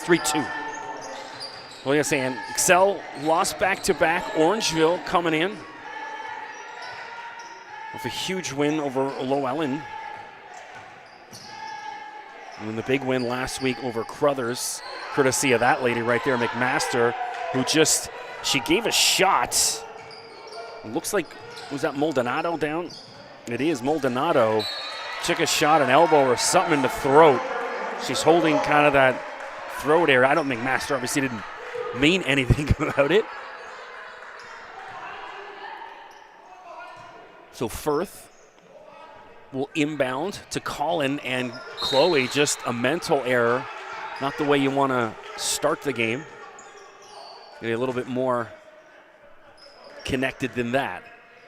3-2. Well, you're saying Excel lost back-to-back. Orangeville coming in with a huge win over Llewellyn. And the big win last week over Crothers, courtesy of that lady right there, McMaster, who she gave a shot. It looks like, was that Maldonado down? It is. Maldonado took a shot, an elbow or something in the throat. She's holding kind of that throat area. I don't think McMaster obviously didn't mean anything about it. So Firth will inbound to Colin, and Chloe, just a mental error. Not the way you want to start the game. Get a little bit more connected than that.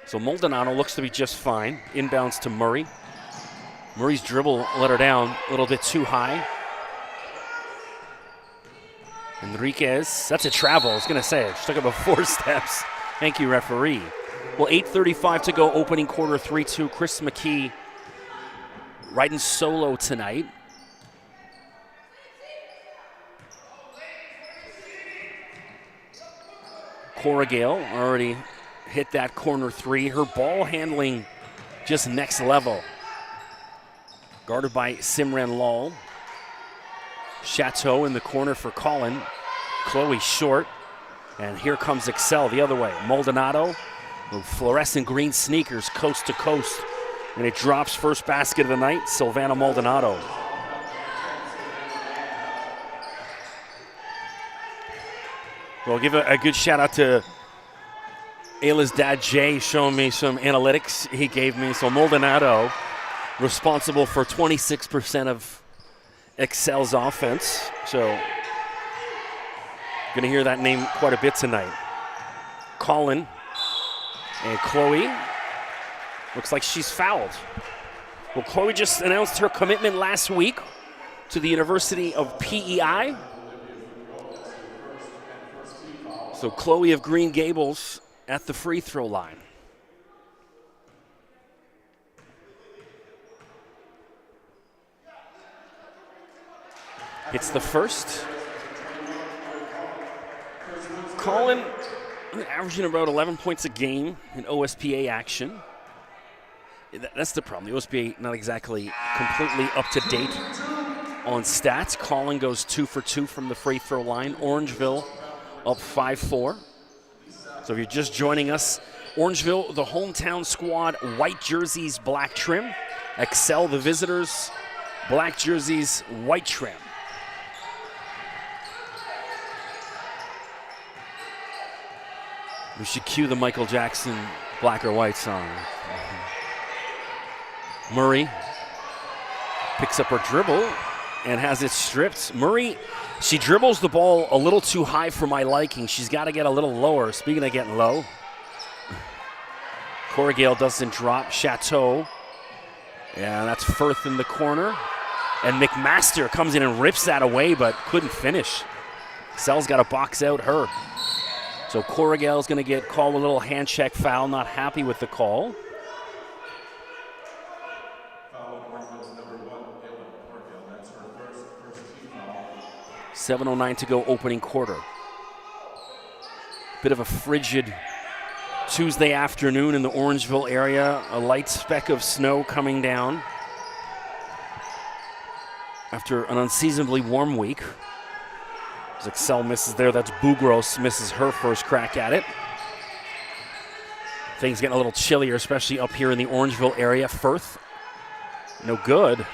So Maldonado looks to be just fine. Inbounds to Murray. Murray's dribble let her down a little bit too high. Enriquez, that's a travel. I was going to say, she took about 4 steps. Thank you, referee. Well, 8:35 to go, opening quarter, 3-2. Chris McKee riding solo tonight. Cora Gale already hit that corner 3. Her ball handling just next level. Guarded by Simran Lal. Chateau in the corner for Colin. Chloe short. And here comes Excel the other way. Maldonado, with fluorescent green sneakers coast to coast. And it drops first basket of the night, Silvana Maldonado. Well, I'll give a good shout out to Ayla's dad, Jay, showing me some analytics he gave me. So Maldonado, responsible for 26% of Excel's offense. So going to hear that name quite a bit tonight. Colin and Chloe. Looks like she's fouled. Well, Chloe just announced her commitment last week to the University of PEI. So Chloe of Green Gables at the free throw line. Hits the first. Colin averaging about 11 points a game in OSBA action. That's the problem. The OSBA not exactly completely up to date on stats. Colin goes 2 for 2 from the free throw line. Orangeville up 5-4. So if you're just joining us, Orangeville, the hometown squad, white jerseys, black trim. Excel, the visitors, black jerseys, white trim. We should cue the Michael Jackson black or white song. Murray picks up her dribble and has it stripped. Murray, she dribbles the ball a little too high for my liking. She's got to get a little lower. Speaking of getting low, Cora Gale doesn't drop. Chateau, yeah, that's Firth in the corner. And McMaster comes in and rips that away, but couldn't finish. Sells got to box out her. So Cora Gale's going to get called a little hand check foul. Not happy with the call. 7:09 to go, opening quarter. Bit of a frigid Tuesday afternoon in the Orangeville area. A light speck of snow coming down after an unseasonably warm week. As Excel misses there, that's Bugros misses her first crack at it. Things getting a little chillier, especially up here in the Orangeville area. Firth, no good.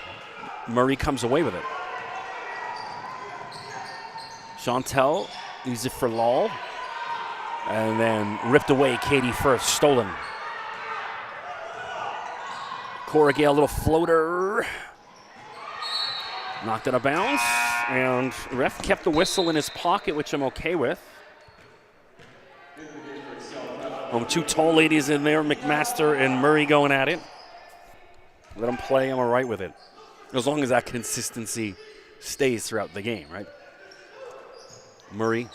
Murray comes away with it. Chantel uses it for Lal. And then ripped away, Katie Firth, stolen. Cora Gale, little floater. Knocked out of bounds. And ref kept the whistle in his pocket, which I'm okay with. Two tall ladies in there, McMaster and Murray going at it. Let them play, I'm all right with it. As long as that consistency stays throughout the game, right? Murray.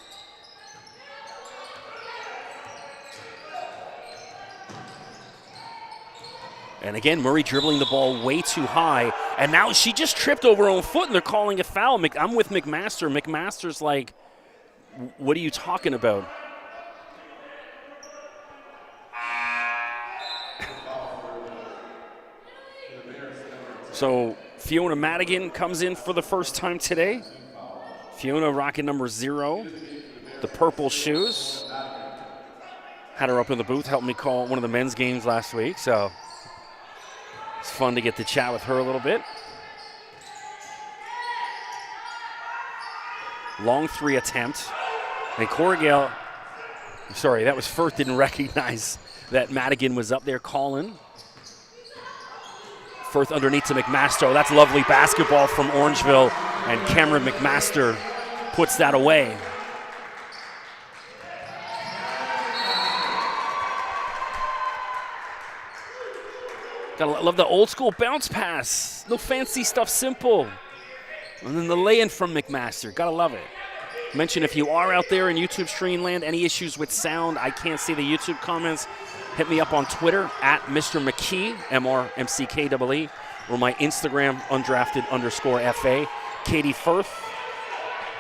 And again, Murray dribbling the ball way too high. And now she just tripped over her own foot, and they're calling a foul. I'm with McMaster. McMaster's like, what are you talking about? So Fiona Madigan comes in for the first time today. Fiona rocking number 0, the purple shoes. Had her up in the booth, helped me call one of the men's games last week, so it's fun to get to chat with her a little bit. Long 3 attempt. And Corrigal, sorry, that was Firth, didn't recognize that Madigan was up there calling. Firth underneath to McMaster. Oh, that's lovely basketball from Orangeville, and Cameron McMaster puts that away. Gotta love the old school bounce pass. No fancy stuff, simple. And then the lay-in from McMaster. Gotta love it. Mention if you are out there in YouTube stream land, any issues with sound, I can't see the YouTube comments, hit me up on Twitter at Mr. McKee, MRMCKEE, or my Instagram, undrafted_FA. Katie Firth,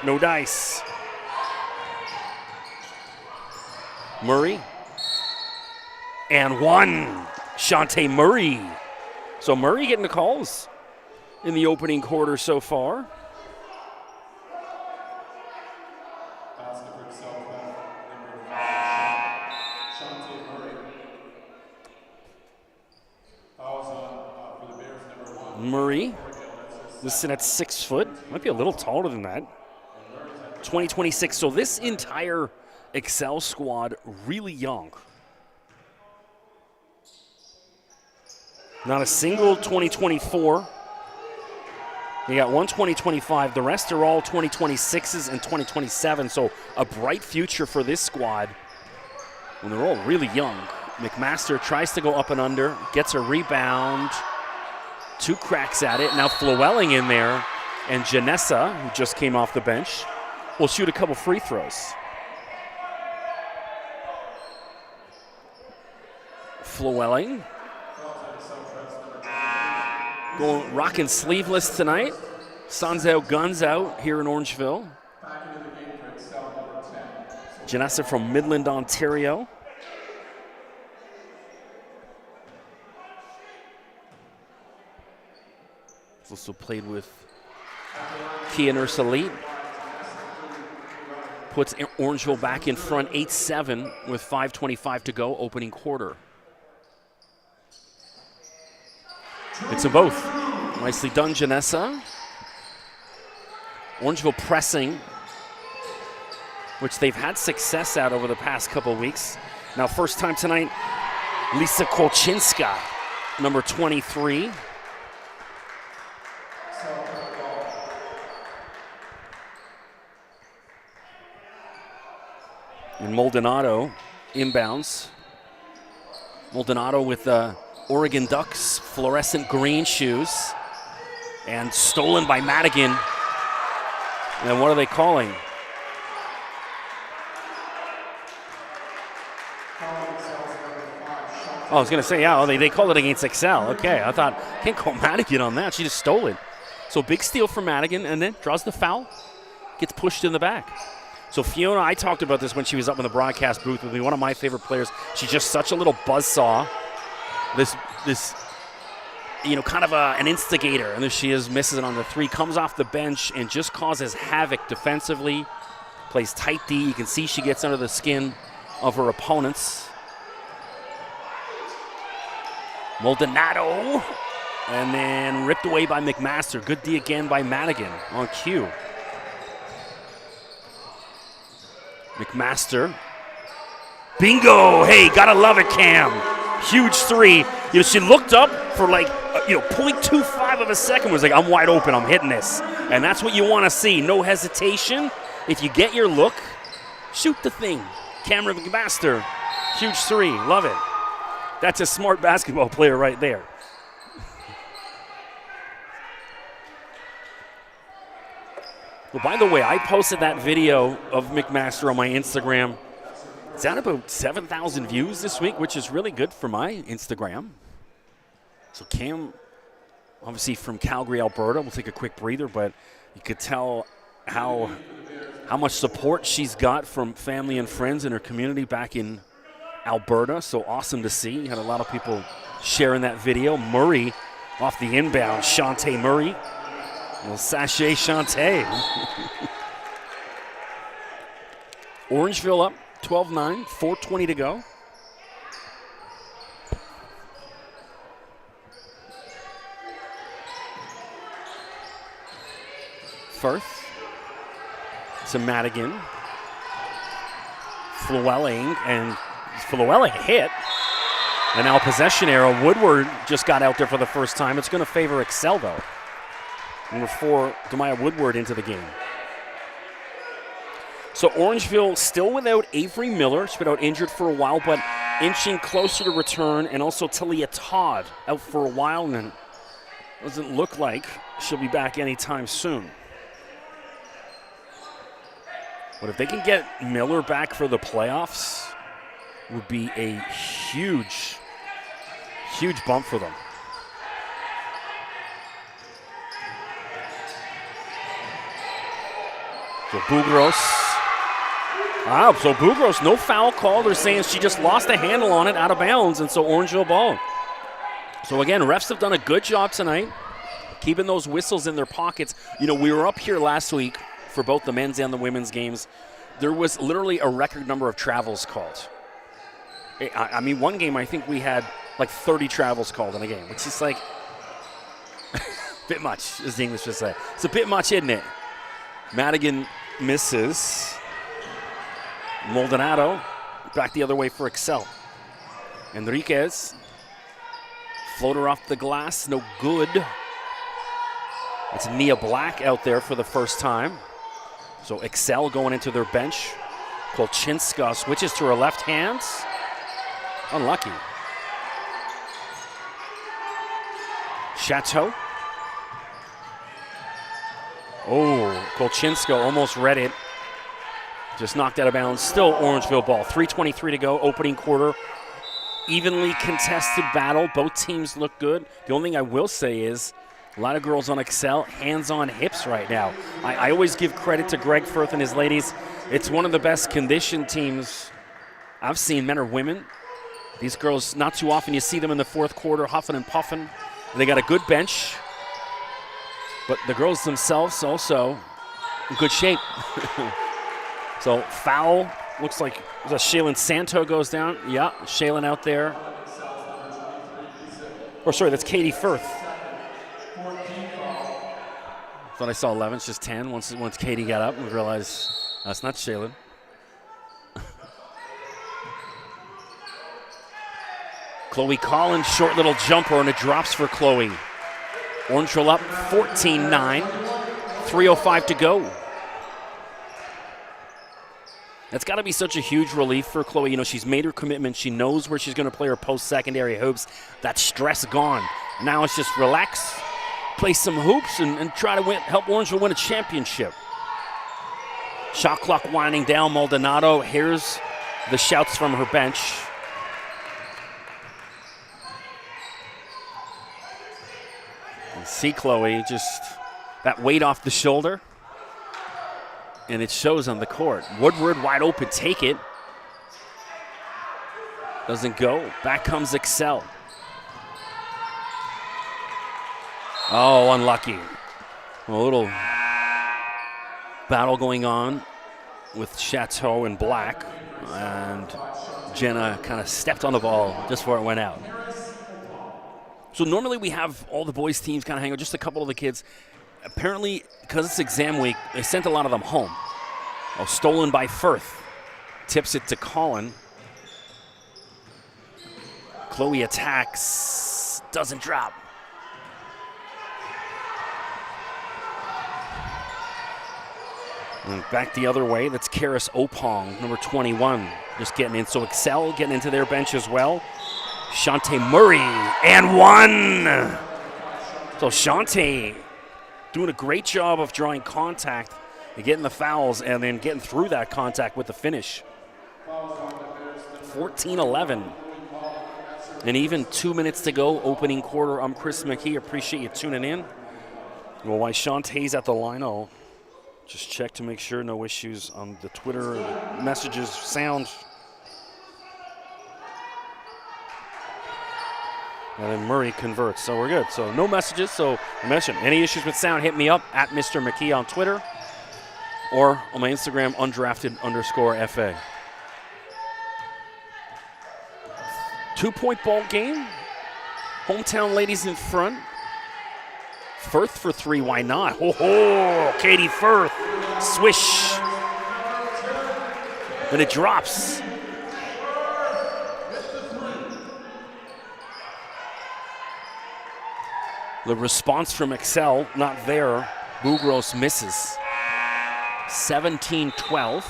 no dice. Murray, and 1. Shantae Murray. So Murray getting the calls in the opening quarter so far. Murray, listed at 6 foot. Might be a little taller than that. 2026. So this entire Excel squad really young. Not a single 2024. You got one 2025. The rest are all 2026s and 2027. So a bright future for this squad when they're all really young. McMaster tries to go up and under, gets a rebound. 2 cracks at it. Now Flewelling in there. And Janessa, who just came off the bench, will shoot a couple free throws. Flewelling. Going rocking sleeveless tonight. Sun's out, guns out here in Orangeville. Janessa from Midland, Ontario. Also played with Kia Nurse Elite. Puts Orangeville back in front 8-7 with 5:25 to go, opening quarter. It's them both. Nicely done, Janessa. Orangeville pressing, which they've had success at over the past couple weeks. Now, first time tonight, Lisa Kolchinska, number 23. And Maldonado inbounds. Maldonado with the Oregon Ducks fluorescent green shoes. And stolen by Madigan. And what are they calling? Oh, I was going to say, yeah, they called it against Excel. Okay, I thought, can't call Madigan on that. She just stole it. So big steal for Madigan, and then draws the foul. Gets pushed in the back. So Fiona, I talked about this when she was up in the broadcast booth with me, one of my favorite players. She's just such a little buzzsaw. This kind of an instigator. And there she is, misses it on the 3, comes off the bench and just causes havoc defensively. Plays tight D. You can see she gets under the skin of her opponents. Maldonado. And then ripped away by McMaster. Good D again by Madigan on cue. McMaster. Bingo! Hey, gotta love it, Cam. Huge 3. She looked up for 0.25 of a second. Was like, I'm wide open. I'm hitting this. And that's what you want to see. No hesitation. If you get your look, shoot the thing. Cameron McMaster. Huge 3. Love it. That's a smart basketball player right there. Well, by the way, I posted that video of McMaster on my Instagram. It's at about 7,000 views this week, which is really good for my Instagram. So Cam, obviously from Calgary, Alberta, we'll take a quick breather, but you could tell how much support she's got from family and friends in her community back in Alberta. So awesome to see. Had a lot of people sharing that video. Murray off the inbound. Shantae Murray. Well, sachet Shantae. Orangeville up 12-9, 4:20 to go. Firth to Madigan. Flewelling, and Flewelling hit. And now possession arrow. Woodward just got out there for the first time. It's going to favor Excel, though. Number 4, Demaya Woodward into the game. So Orangeville still without Avery Miller. She's been out injured for a while, but inching closer to return. And also Talia Todd out for a while, and doesn't look like she'll be back anytime soon. But if they can get Miller back for the playoffs, it would be a huge, huge bump for them. So Bugros. Wow, so Bugros, no foul call. They're saying she just lost a handle on it out of bounds, and so Orangeville ball. So again, refs have done a good job tonight, keeping those whistles in their pockets. You know, we were up here last week for both the men's and the women's games. There was literally a record number of travels called. I mean, one game I think we had like 30 travels called in a game, which is like a bit much, as the English would say. It's a bit much, isn't it? Madigan misses. Maldonado back the other way for Excel. Enriquez. Floater off the glass, no good. It's Nia Black out there for the first time. So Excel going into their bench. Kolchinska switches to her left hand. Unlucky. Chateau. Oh, Kolchinska almost read it. Just knocked out of bounds. Still Orangeville ball. 3:23 to go, opening quarter. Evenly contested battle. Both teams look good. The only thing I will say is a lot of girls on Excel, hands on hips right now. I always give credit to Greg Firth and his ladies. It's one of the best conditioned teams I've seen, men or women. These girls, not too often you see them in the fourth quarter huffing and puffing. They got a good bench, but the girls themselves also in good shape. So foul, looks like Shaylin Santo goes down. Yeah, Shaylin out there. Or sorry, that's Katie Firth. Thought I saw 11, it's just 10. Once Katie got up, we realized that's not Shaylin. Chloe Collins, short little jumper, and it drops for Chloe. Orangeville up 14-9, 3:05 to go. That's got to be such a huge relief for Chloe. You know, she's made her commitment. She knows where she's going to play her post-secondary hoops. That stress gone. Now it's just relax, play some hoops, and try to help Orangeville win a championship. Shot clock winding down. Maldonado hears the shouts from her bench. You see Chloe, just that weight off the shoulder. And it shows on the court. Woodward wide open, take it. Doesn't go. Back comes Excel. Oh, unlucky. A little battle going on with Chateau and Black. And Jenna kind of stepped on the ball just before it went out. So normally we have all the boys' teams kind of hang out, just a couple of the kids. Apparently, because it's exam week, they sent a lot of them home. Oh, stolen by Firth. Tips it to Colin. Chloe attacks. Doesn't drop. And back the other way, that's Karis Opong, number 21, just getting in. So Excel getting into their bench as well. Shantae Murray, and one! So Shantae doing a great job of drawing contact and getting the fouls and then getting through that contact with the finish. 14-11. And even 2 minutes to go, opening quarter. I'm Chris McKee. Appreciate you tuning in. Well, while Shantae's at the line, I'll just check to make sure no issues on the Twitter messages, sound. And then Murray converts, so we're good. So no messages. So I mentioned any issues with sound, hit me up at Mr. McKee on Twitter or on my Instagram, undrafted_FA. 2-point ball game. Hometown ladies in front. Firth for 3, why not? Oh, Katie Firth, swish. And it drops. The response from Excel, not there. Bugros misses. 17-12.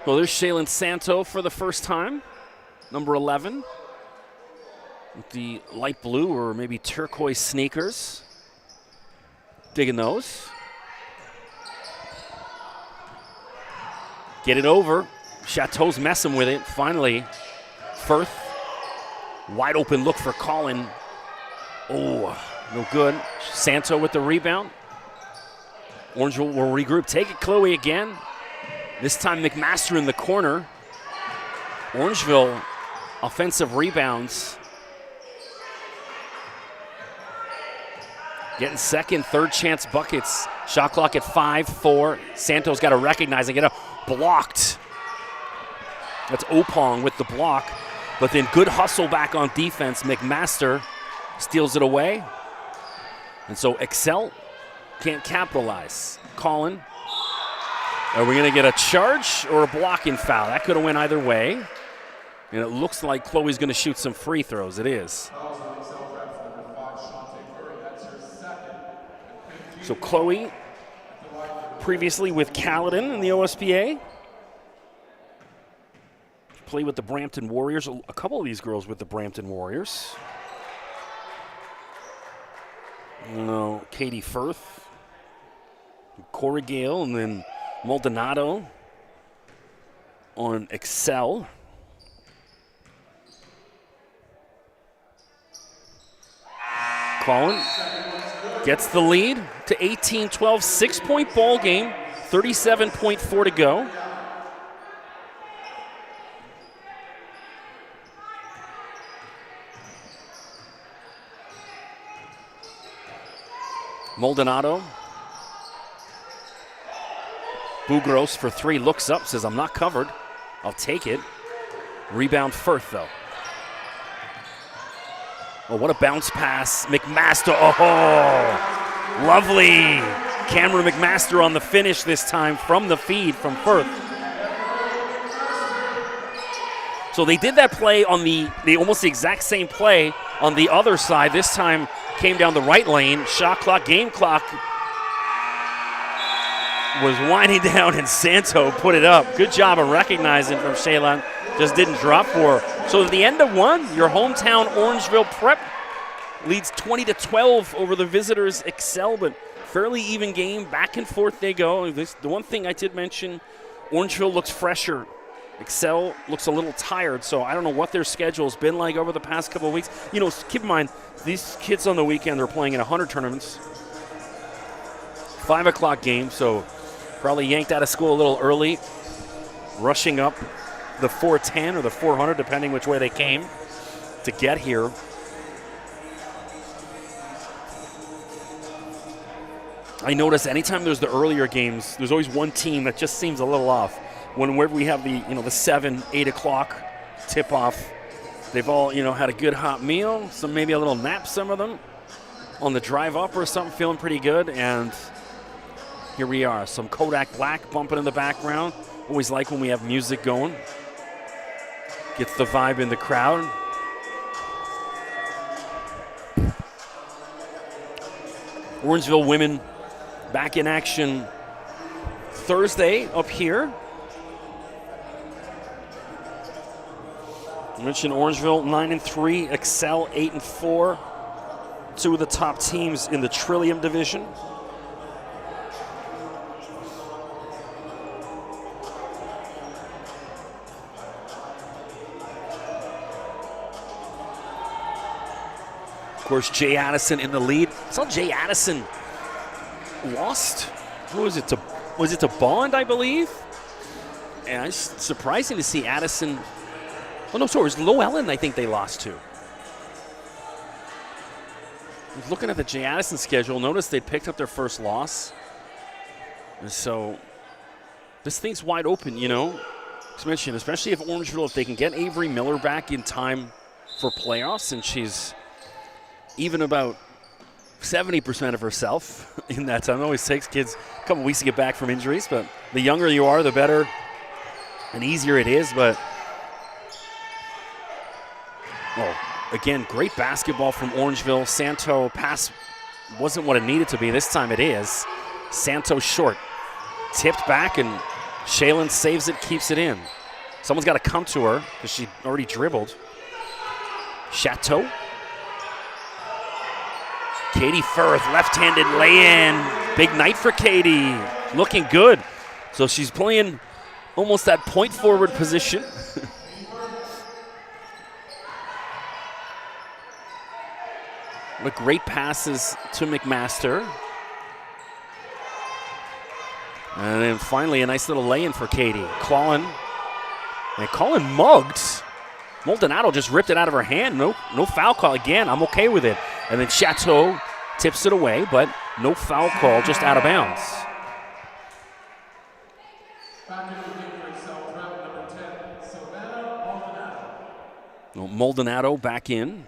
Well, there's Shaylin Santo for the first time, number 11. With the light blue or maybe turquoise sneakers. Digging those. Get it over. Chateau's messing with it. Finally, Firth. Wide open look for Colin. Oh, no good. Santo with the rebound. Orangeville will regroup. Take it, Chloe again. This time McMaster in the corner. Orangeville offensive rebounds. Getting second, third chance buckets. Shot clock at 5-4. Santos got to recognize and get up. Blocked. That's Opong with the block. But then good hustle back on defense. McMaster steals it away. And so Excel can't capitalize. Colin. Are we going to get a charge or a blocking foul? That could have went either way. And it looks like Chloe's going to shoot some free throws. It is. So Chloe, previously with Caledon in the OSBA. Played with the Brampton Warriors. A couple of these girls with the Brampton Warriors. Katie Firth, Cora Gale, and then Maldonado on Excel. Colin gets the lead to 18-12, 6-point ball game, 37.4 to go. Maldonado. Bugros for 3, looks up, says, I'm not covered. I'll take it. Rebound Firth, though. Oh, what a bounce pass. McMaster, oh, lovely. Cameron McMaster on the finish this time from the feed from Firth. So they did that play on the almost the exact same play on the other side. This time came down the right lane. Shot clock, game clock was winding down, and Santo put it up. Good job of recognizing from Shaylin. Just didn't drop for her. So at the end of one, your hometown Orangeville Prep leads 20-12 over the visitors Excel, but fairly even game. Back and forth they go. The one thing I did mention, Orangeville looks fresher. Excel looks a little tired, so I don't know what their schedule's been like over the past couple of weeks. You know, keep in mind, these kids on the weekend are playing in 100 tournaments. 5 o'clock game, so probably yanked out of school a little early, rushing up the 410 or the 400, depending which way they came to get here. I notice anytime there's the earlier games, there's always one team that just seems a little off. Whenever we have the 7, 8 o'clock tip-off, they've all had a good hot meal, some maybe a little nap, some of them on the drive up or something, feeling pretty good. And here we are, some Kodak Black bumping in the background. Always like when we have music going. Gets the vibe in the crowd. Orangeville women back in action Thursday up here. I mentioned Orangeville 9-3, Excel 8-4. Two of the top teams in the Trillium division. Of course, Jay Addison in the lead. I saw Jay Addison lost. Who was it? Was it to Bond, I believe? And it's surprising to see Addison. Oh, no, sorry. It was Llewellyn, I think they lost to. I was looking at the Jay Addison schedule. Notice they picked up their first loss. And so this thing's wide open, you know. As mentioned, especially if Orangeville, if they can get Avery Miller back in time for playoffs, and she's even about 70% of herself in that time. It always takes kids a couple weeks to get back from injuries, but the younger you are, the better and easier it is. But, well, again, great basketball from Orangeville. Santo pass wasn't what it needed to be. This time it is. Santo short. Tipped back, and Shaylin saves it, keeps it in. Someone's got to come to her because she already dribbled. Chateau. Katie Firth, left-handed lay-in. Big night for Katie. Looking good. So she's playing almost that point forward position. What great passes to McMaster. And then finally a nice little lay-in for Katie. Clawin. And Colin mugged. Maldonado just ripped it out of her hand. No foul call. Again, I'm okay with it. And then Chateau tips it away, but no foul call, just out of bounds. Maldonado back in.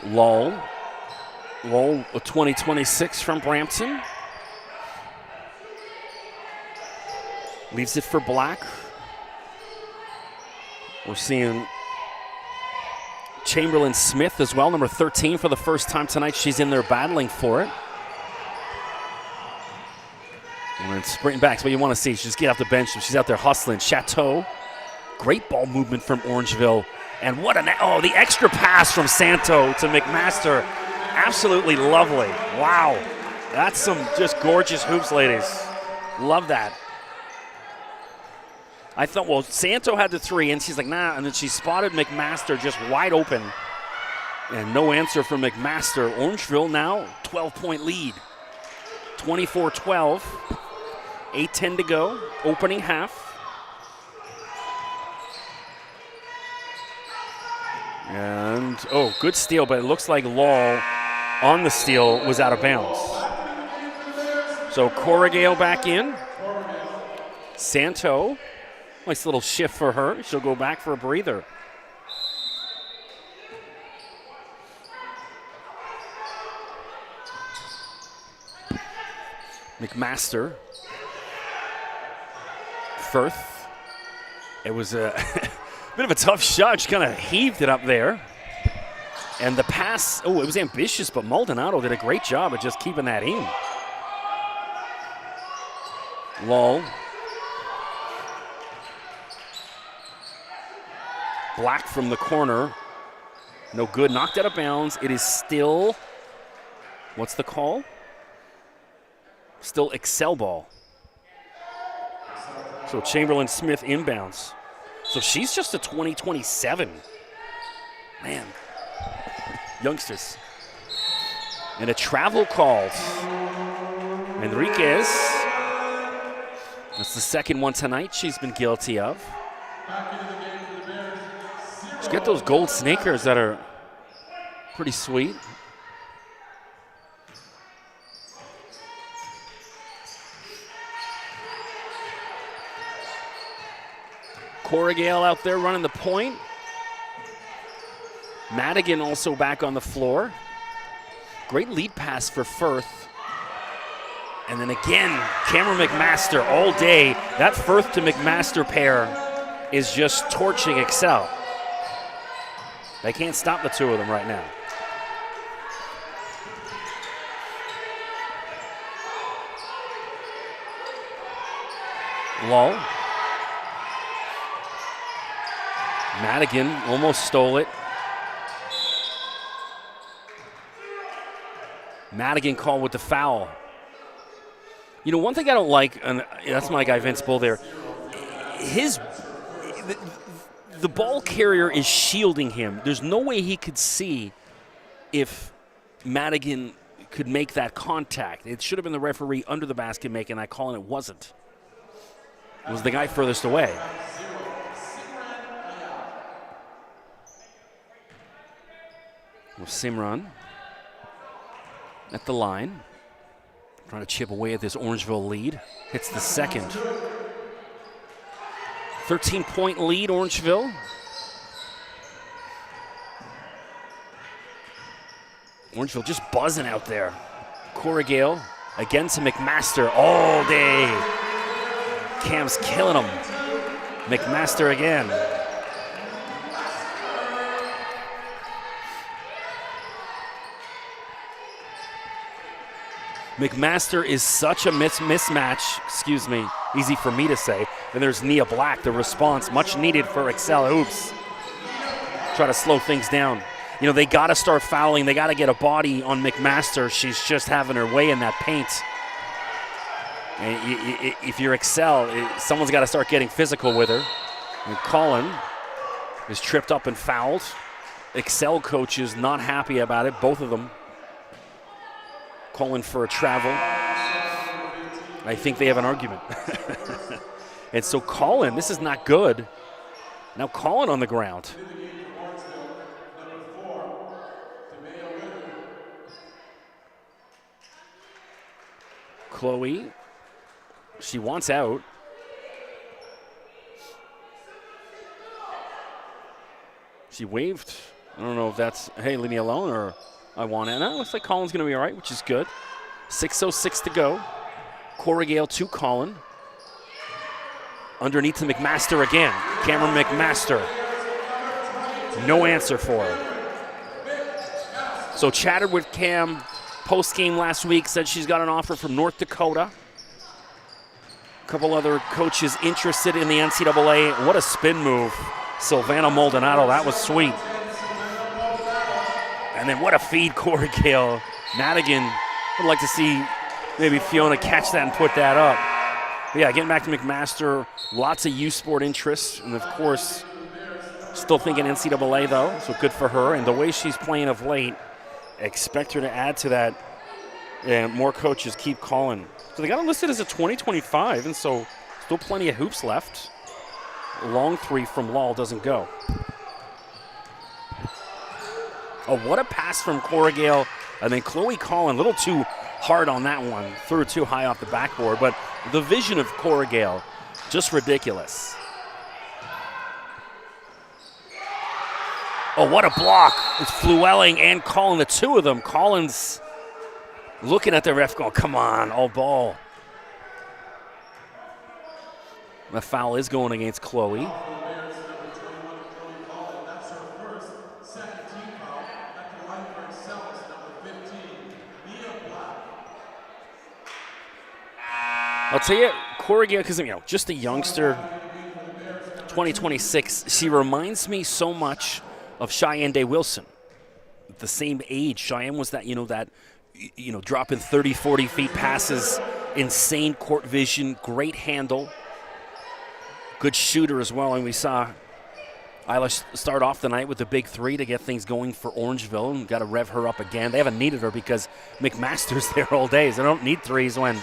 Lull, a 20-26 from Brampton. Leaves it for Black. We're seeing Chamberlain Smith as well, number 13 for the first time tonight. She's in there battling for it. And then sprinting back. So what you want to see. She just get off the bench. She's out there hustling. Chateau. Great ball movement from Orangeville. And what the extra pass from Santo to McMaster. Absolutely lovely. Wow. That's some just gorgeous hoops, ladies. Love that. I thought, well, Santo had the three, and she's like, nah. And then she spotted McMaster just wide open. And no answer from McMaster. Orangeville now 12-point lead. 24-12. 8:10 to go. Opening half. And, good steal, but it looks like Law on the steal was out of bounds. So Corrigal back in. Santo, nice little shift for her. She'll go back for a breather. McMaster. Firth. It was a bit of a tough shot. She kind of heaved it up there. And the pass, it was ambitious, but Maldonado did a great job of just keeping that in. Lull. Black from the corner. No good. Knocked out of bounds. It is still, what's the call? Still Excel ball. So Chamberlain Smith inbounds. So she's just a 20-27. Man. Youngsters. And a travel called. Enriquez. That's the second one tonight she's been guilty of. She's got those gold sneakers that are pretty sweet. Corrigal out there running the point. Madigan also back on the floor. Great lead pass for Firth. And then again, Cameron McMaster all day. That Firth to McMaster pair is just torching Excel. They can't stop the two of them right now. Lull. Madigan almost stole it. Madigan called with the foul. You know, one thing I don't like, and that's my guy Vince Bull there, the ball carrier is shielding him. There's no way he could see if Madigan could make that contact. It should have been the referee under the basket making that call, and it wasn't. It was the guy furthest away. Simran at the line, trying to chip away at this Orangeville lead. Hits the second. 13-point lead, Orangeville. Orangeville just buzzing out there. Corrigal again to McMaster all day. Cam's killing him. McMaster again. McMaster is such a mismatch, excuse me, easy for me to say. And there's Nia Black, the response, much needed for Excel Hoops. Try to slow things down. You know, they got to start fouling. They got to get a body on McMaster. She's just having her way in that paint. And if you're Excel, someone's got to start getting physical with her. And Colin is tripped up and fouled. Excel coach is not happy about it, both of them. Calling for a travel. I think they have an argument. And so Colin, this is not good. Now Colin on the ground. Chloe, she wants out. She waved. I don't know if that's, hey, leave me alone, or I want it. No, it looks like Colin's going to be all right, which is good. 6:06 to go. Corrigal to Colin. Underneath to McMaster again. Cameron McMaster. No answer for her. So chatted with Cam post-game last week, said she's got an offer from North Dakota. A couple other coaches interested in the NCAA. What a spin move. Silvana Maldonado, that was sweet. And then what a feed, Corrigal. Madigan would like to see maybe Fiona catch that and put that up. But yeah, getting back to McMaster, lots of U Sport interest. And of course, still thinking NCAA though, so good for her. And the way she's playing of late, expect her to add to that. And more coaches keep calling. So they got it listed as a 2025, and so still plenty of hoops left. Long three from Lal doesn't go. Oh, what a pass from Corrigal. And then Chloe Collin, a little too hard on that one. Threw it too high off the backboard. But the vision of Corrigal, just ridiculous. Oh, what a block. It's Flewelling and Collin, the two of them. Collins looking at the ref going, come on, all ball. The foul is going against Chloe. I'll tell you, Corrigal, because, you know, just a youngster, 2026, she reminds me so much of Cheyenne Day Wilson. The same age. Cheyenne was that, dropping 30, 40 feet passes, insane court vision, great handle, good shooter as well. And we saw Isla start off the night with the big three to get things going for Orangeville, and got to rev her up again. They haven't needed her because McMaster's there all day. So they don't need threes when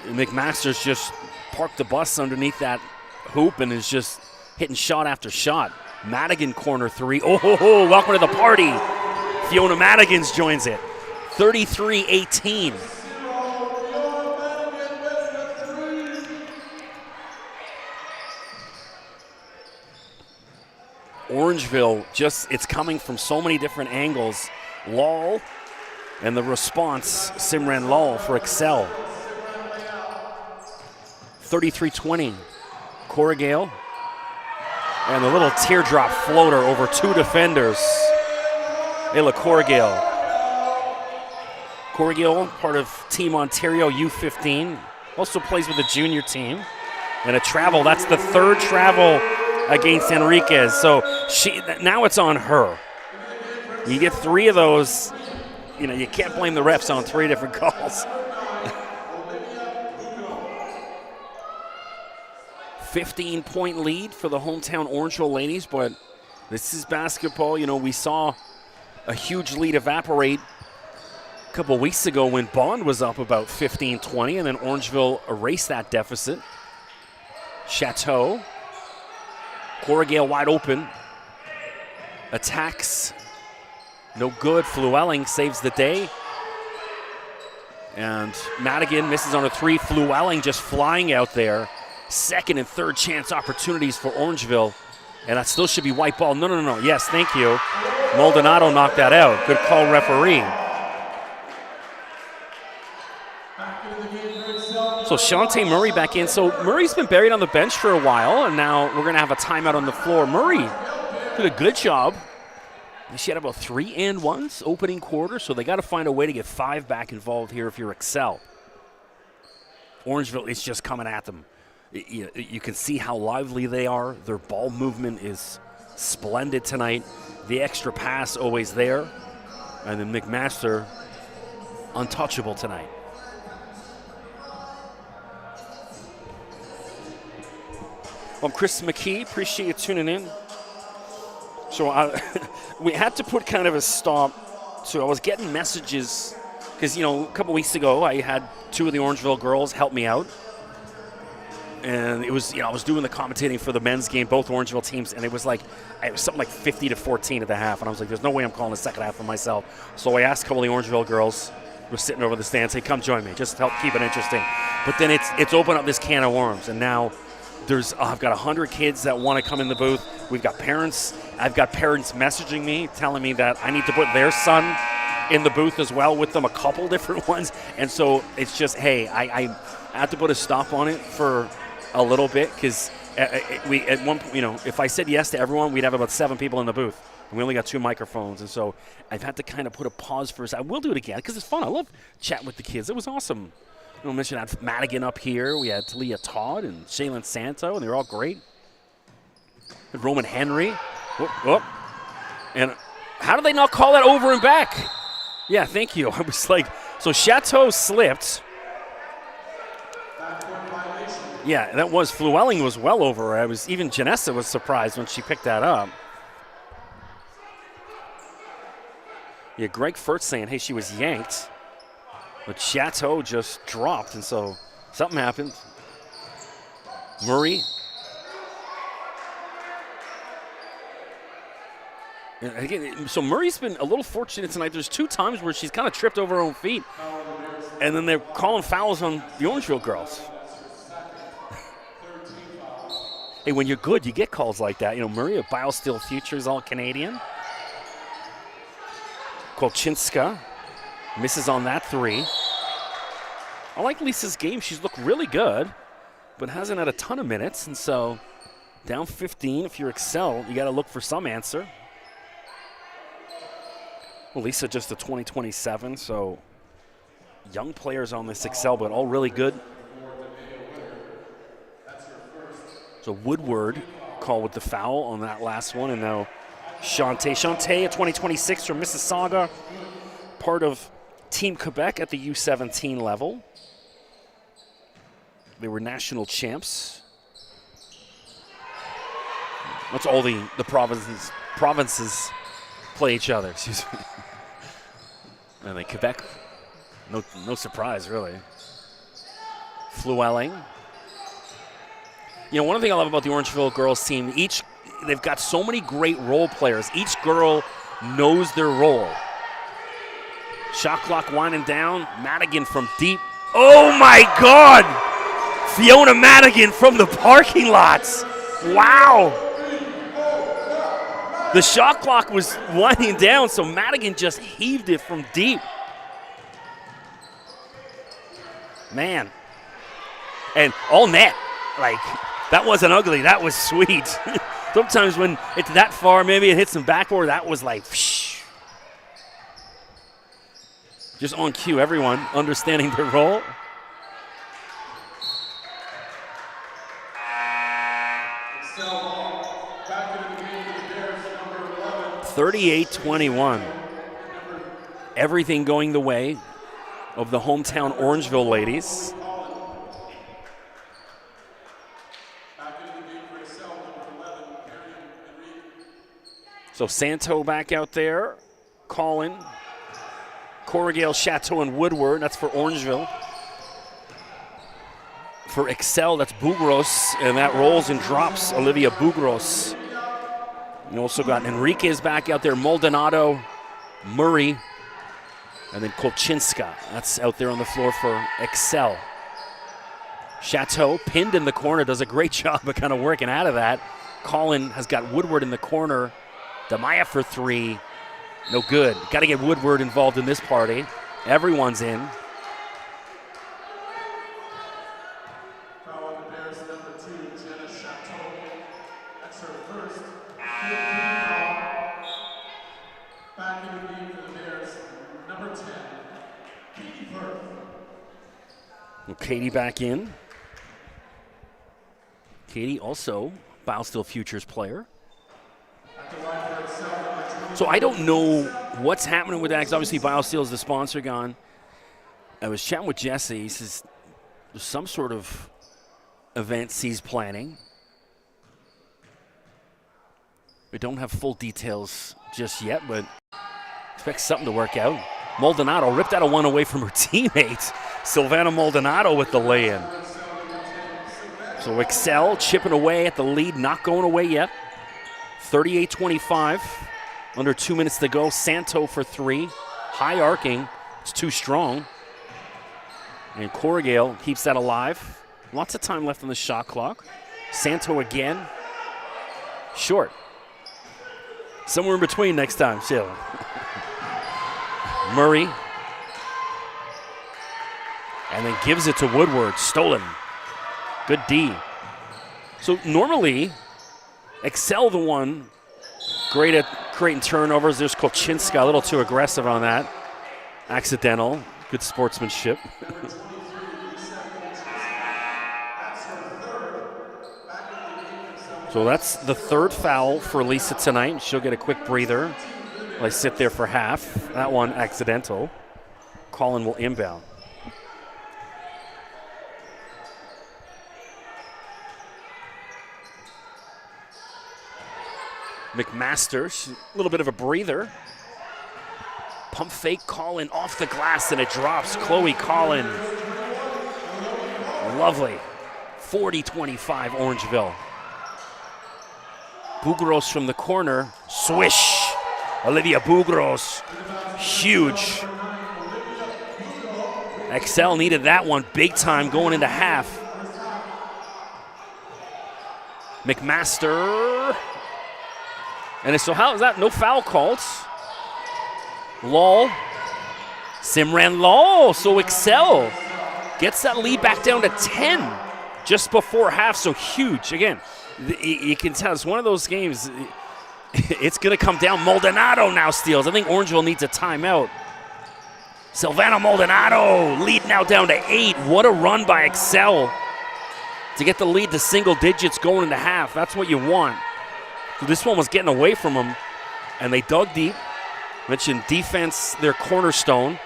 McMaster's just parked the bus underneath that hoop and is just hitting shot after shot. Madigan corner three. Oh, welcome to the party. Fiona Madigan's joins it. 33-18. Orangeville, it's coming from so many different angles. Lal, and the response, Simran Lal for Excel. 33-20. Corrigal. And the little teardrop floater over two defenders. Ayla Corrigal. Corrigal, part of Team Ontario U15. Also plays with the junior team. And a travel, that's the third travel against Enriquez. So now it's on her. You get three of those, you can't blame the refs on three different calls. 15-point lead for the hometown Orangeville ladies, but this is basketball. You know, we saw a huge lead evaporate a couple weeks ago when Bond was up about 15-20, and then Orangeville erased that deficit. Chateau. Corrigal wide open. Attacks. No good. Flewelling saves the day. And Madigan misses on a three. Flewelling just flying out there. Second and third chance opportunities for Orangeville. And that still should be white ball. No. Yes, thank you. Maldonado knocked that out. Good call, referee. So Shantae Murray back in. So Murray's been buried on the bench for a while, and now we're going to have a timeout on the floor. Murray did a good job. She had about 3 and 1s opening quarter, so they got to find a way to get 5 back involved here if you're Excel. Orangeville is just coming at them. You can see how lively they are. Their ball movement is splendid tonight. The extra pass always there. And then McMaster, untouchable tonight. Well, I'm Chris McKee. Appreciate you tuning in. So we had to put kind of a stop. So I was getting messages because, you know, a couple weeks ago I had 2 of the Orangeville girls help me out. And it was, you know, I was doing the commentating for the men's game, both Orangeville teams, and it was something like 50-14 at the half. And I was like, there's no way I'm calling the second half for myself. So I asked a couple of the Orangeville girls who were sitting over the stands, hey, come join me. Just help keep it interesting. But then it's opened up this can of worms. And now I've got 100 kids that want to come in the booth. We've got parents. I've got parents messaging me, telling me that I need to put their son in the booth as well with them, a couple different ones. And so it's just, hey, I have to put a stop on it for a little bit because we at one point, you know, if I said yes to everyone, we'd have about 7 people in the booth. And we only got 2 microphones. And so I've had to kind of put a pause for a second. I will do it again because it's fun. I love chatting with the kids. It was awesome. I'll mention I had Madigan up here. We had Talia Todd and Shaylin Santo, and they were all great. And Roman Henry. Whoop. And how did they not call that over and back? Yeah, thank you. I was like, so Chateau slipped. Yeah, that was, Flewelling was well over. Even Janessa was surprised when she picked that up. Yeah, Greg Furt saying, hey, she was yanked. But Chateau just dropped, and so something happened. Murray. And again, so Murray's been a little fortunate tonight. There's 2 times where she's kind of tripped over her own feet, and then they're calling fouls on the Orangeville girls. Hey, when you're good, you get calls like that. You know, Murray of BioSteel Futures All-Canadian. Kolchinska misses on that 3. I like Lisa's game. She's looked really good, but hasn't had a ton of minutes. And so down 15, if you're Excel, you got to look for some answer. Well, Lisa just a 2027, so young players on this Excel, but all really good. So Woodward called with the foul on that last one, and now Shantae, a 2026 from Mississauga, part of Team Quebec at the U17 level. They were national champs. That's all the provinces play each other, excuse me. And then Quebec, no surprise, really. Flewelling. You know, one thing I love about the Orangeville girls team, they've got so many great role players. Each girl knows their role. Shot clock winding down. Madigan from deep. Oh, my God! Fiona Madigan from the parking lots. Wow! The shot clock was winding down, so Madigan just heaved it from deep. Man. And all net. Like, that wasn't ugly. That was sweet. Sometimes when it's that far, maybe it hits some backboard. That was like, whoosh. Just on cue, everyone understanding their role. Back into the game for the Bears, number 38-21. Everything going the way of the hometown Orangeville ladies. So Santo back out there. Collin, Corrigal, Chateau, and Woodward. That's for Orangeville. For Excel, that's Bugros, and that rolls and drops Olivia Bugros. You also got Enriquez back out there, Maldonado, Murray, and then Kolchinska. That's out there on the floor for Excel. Chateau, pinned in the corner, does a great job of kind of working out of that. Collin has got Woodward in the corner. Damaya for three. No good. Got to get Woodward involved in this party. Everyone's in. Katie back in. Katie also Biosteel Futures player. So I don't know what's happening with that, because obviously Biosteel is the sponsor gone. I was chatting with Jesse. He says there's some sort of event he's planning. We don't have full details just yet, but expect something to work out. Maldonado ripped that one away from her teammate. Silvana Maldonado with the lay-in. So Excel chipping away at the lead, not going away yet. 38-25, under 2 minutes to go. Santo for three, high arcing, it's too strong. And Corrigal keeps that alive. Lots of time left on the shot clock. Santo again, short. Somewhere in between next time, Sheila. Murray. And then gives it to Woodward, stolen. Good D. So normally, Excel the one, great at creating turnovers. There's Kolchinska, a little too aggressive on that. Accidental, good sportsmanship. So that's the third foul for Lisa tonight. She'll get a quick breather while I sit there for half. That one accidental. Collin will inbound. McMaster, a little bit of a breather. Pump fake, Collin off the glass, and it drops. Chloe Collin. Lovely. 40-25, Orangeville. Bugros from the corner. Swish. Olivia Bugros. Huge. Excel needed that one big time going into half. McMaster. And so how is that? No foul called. Lol. Simran Lol. So Excel gets that lead back down to 10 just before half. So huge. Again, you can tell it's one of those games. It's going to come down. Maldonado now steals. I think Orangeville needs a timeout. Silvana Maldonado, lead now down to 8. What a run by Excel to get the lead to single digits going into half. That's what you want. This one was getting away from them, and they dug deep. Mentioned defense, their cornerstone.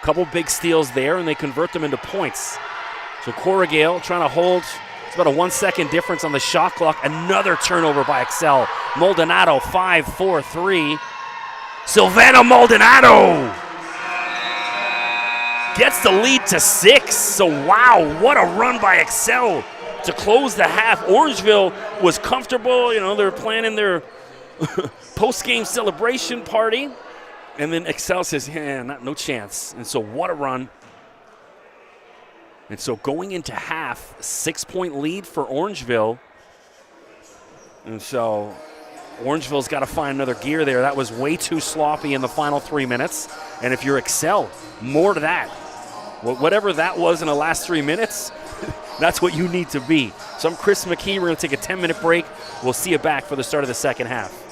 Couple big steals there, and they convert them into points. So Corrigal trying to hold. It's about a 1 second difference on the shot clock. Another turnover by Excel. Maldonado, 5-4-3. Silvana Maldonado gets the lead to 6. So wow, what a run by Excel to close the half. Orangeville was comfortable. You know, they're planning their post-game celebration party. And then Excel says, yeah, no chance. And so what a run. And so going into half, 6-point lead for Orangeville. And so Orangeville's got to find another gear there. That was way too sloppy in the final 3 minutes. And if you're Excel, more to that. Whatever that was in the last 3 minutes, that's what you need to be. So I'm Chris McKee. We're going to take a 10-minute break. We'll see you back for the start of the second half.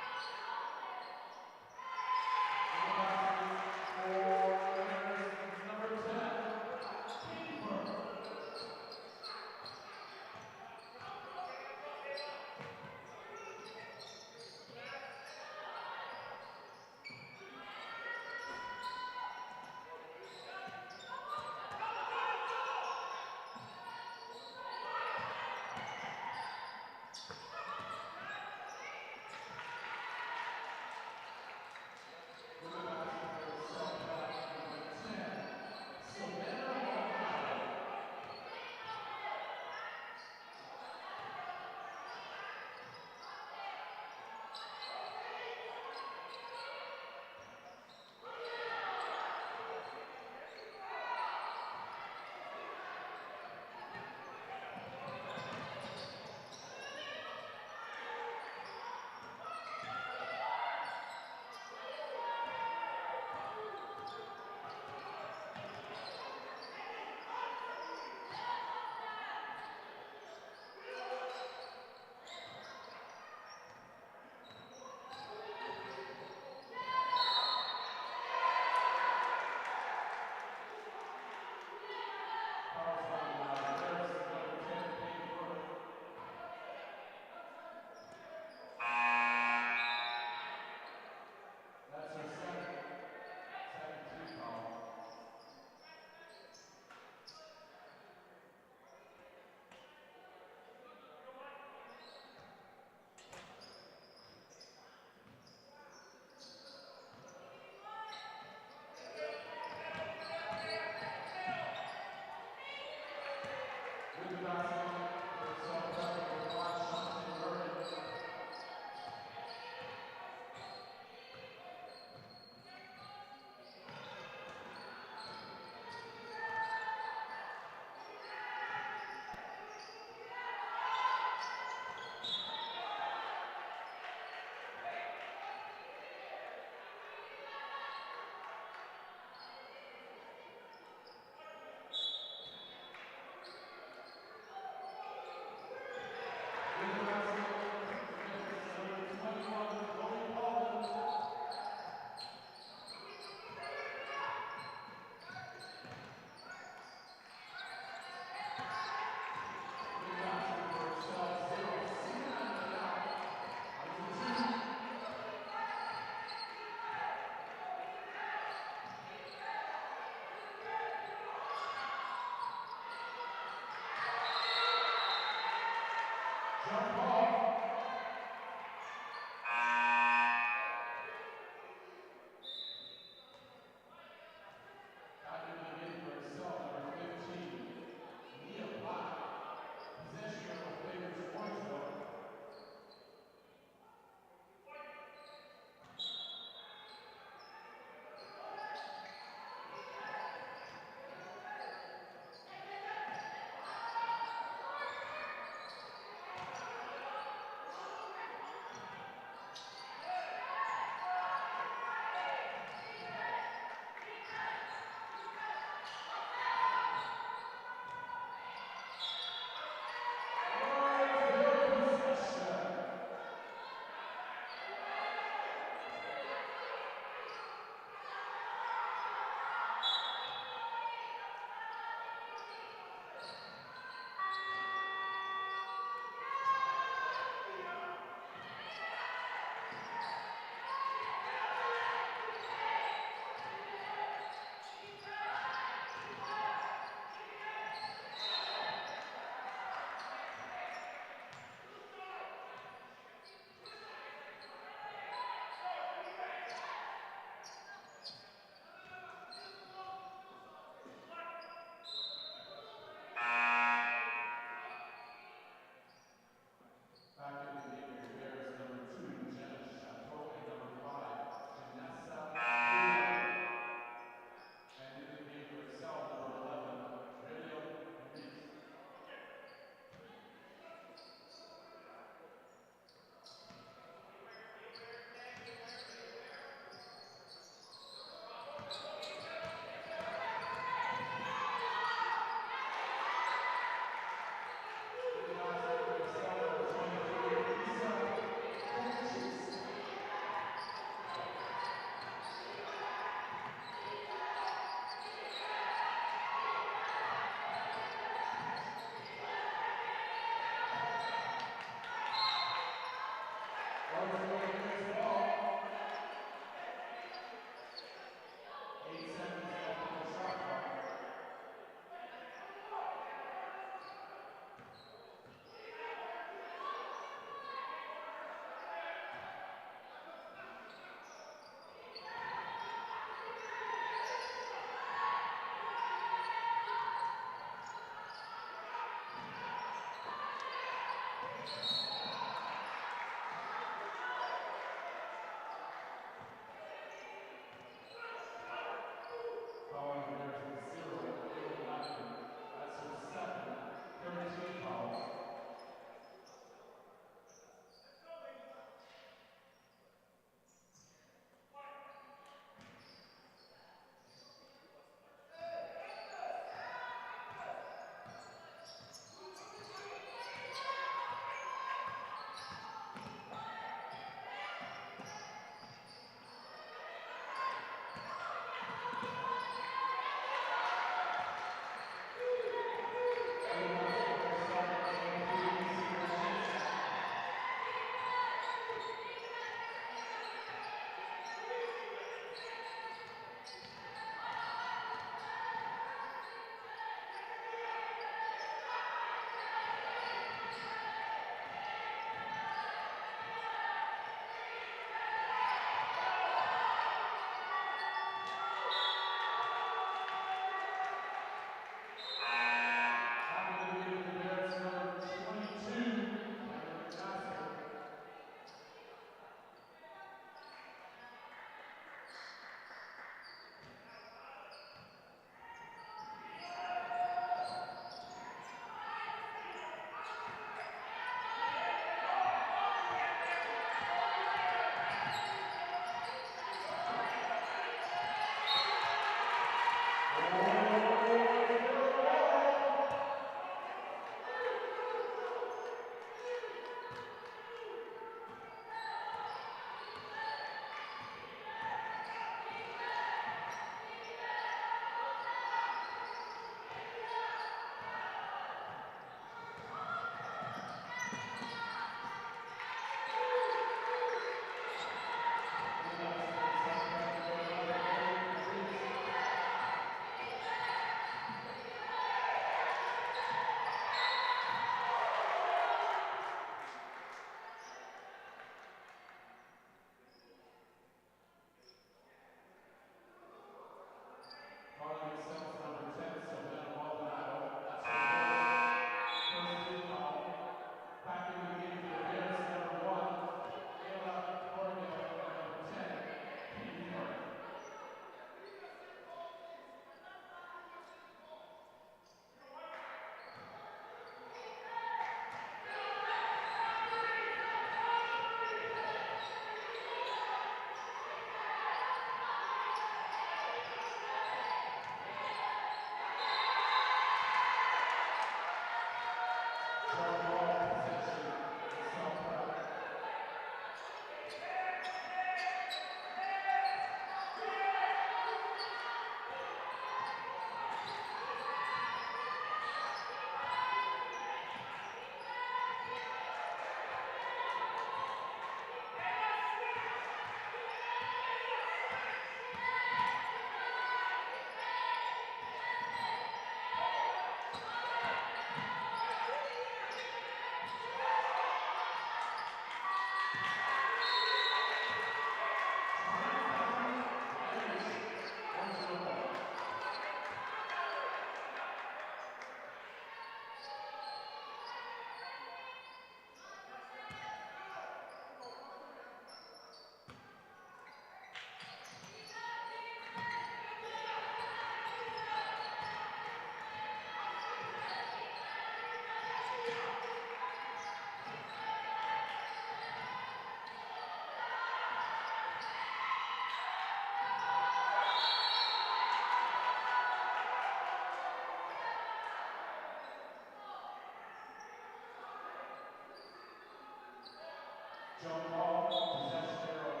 Jump ball, possession arrow,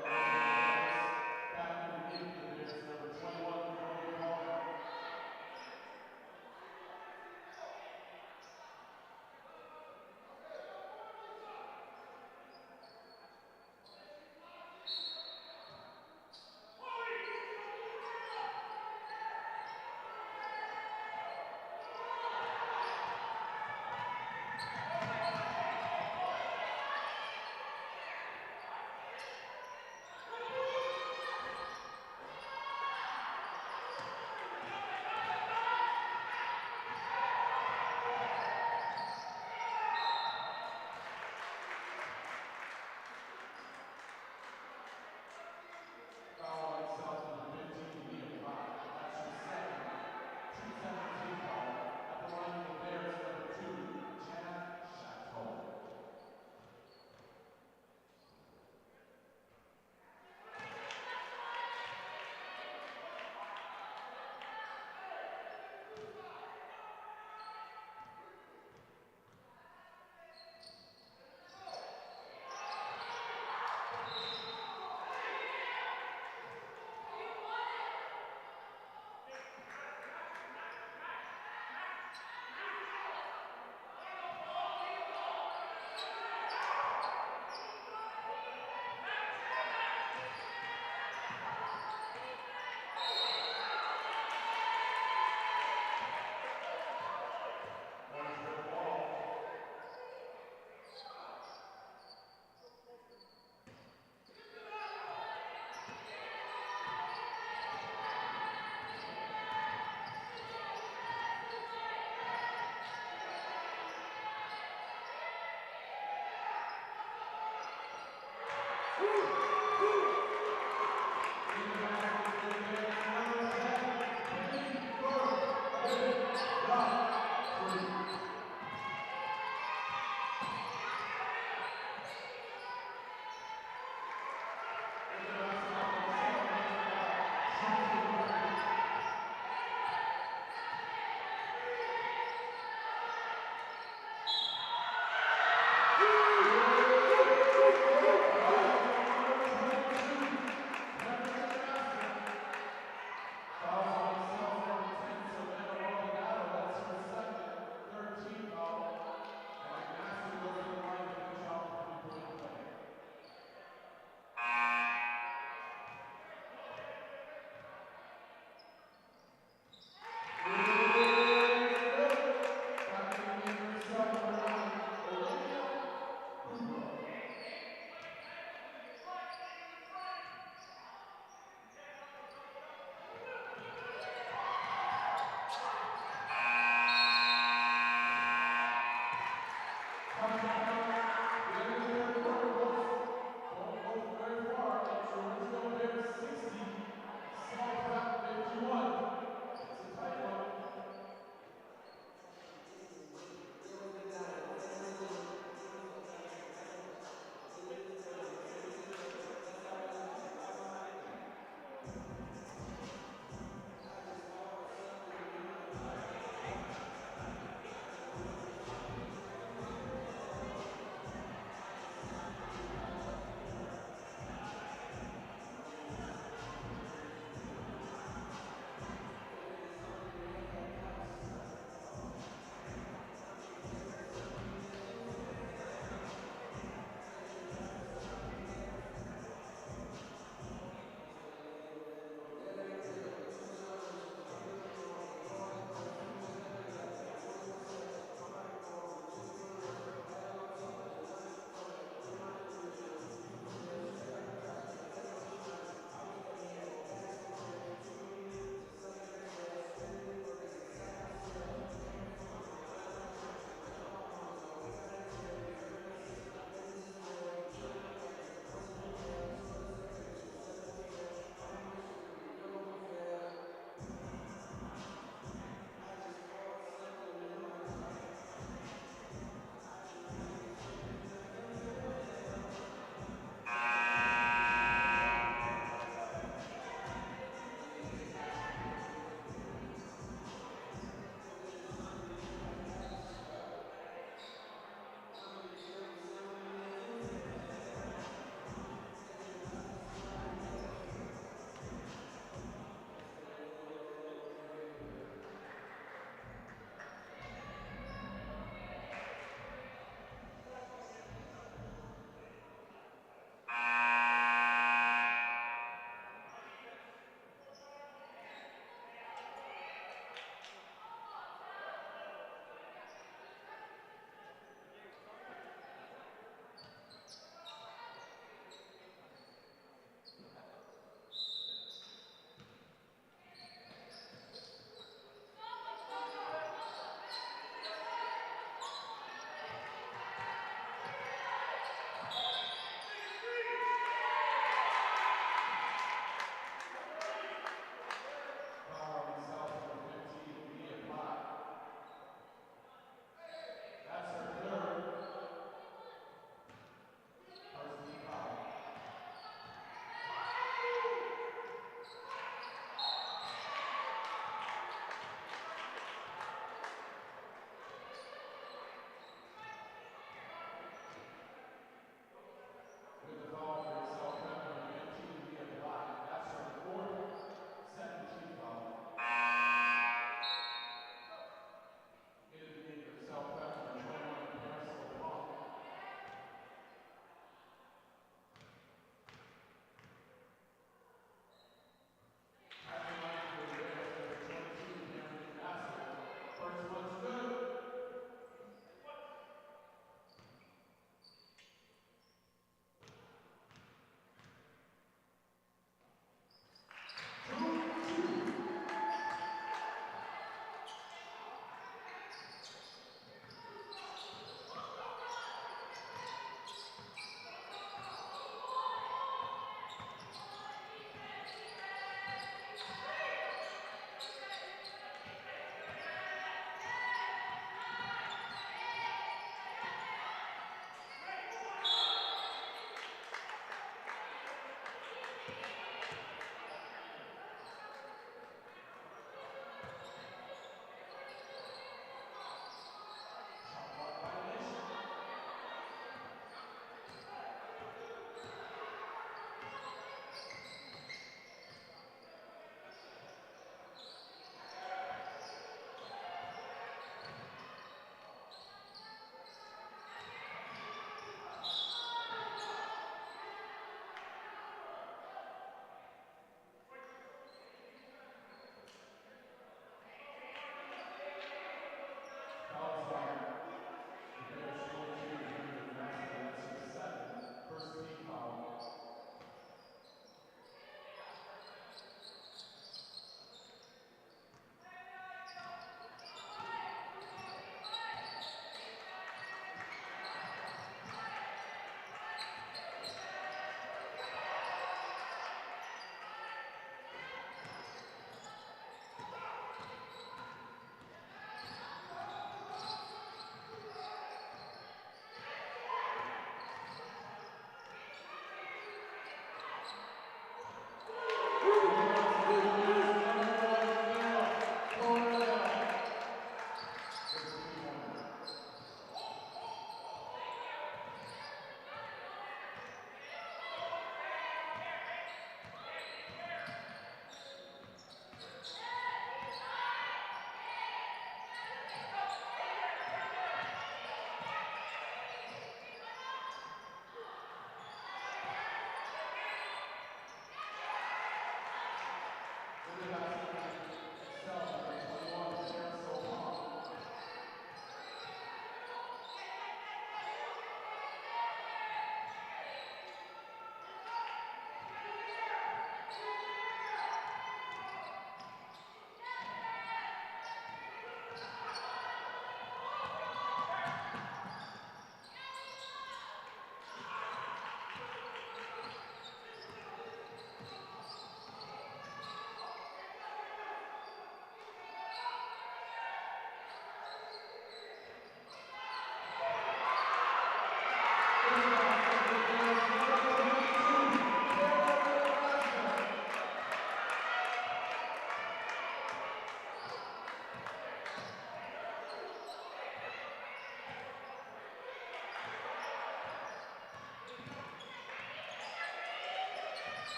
back in the game for the Bears, number 21, Cody Coleman. Foul on itself, number 15, Liam Bach. That's his second 217 foul. At the line for the Bears, number 2, Chad Chateau. Orangeville ball.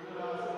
Fieldhouse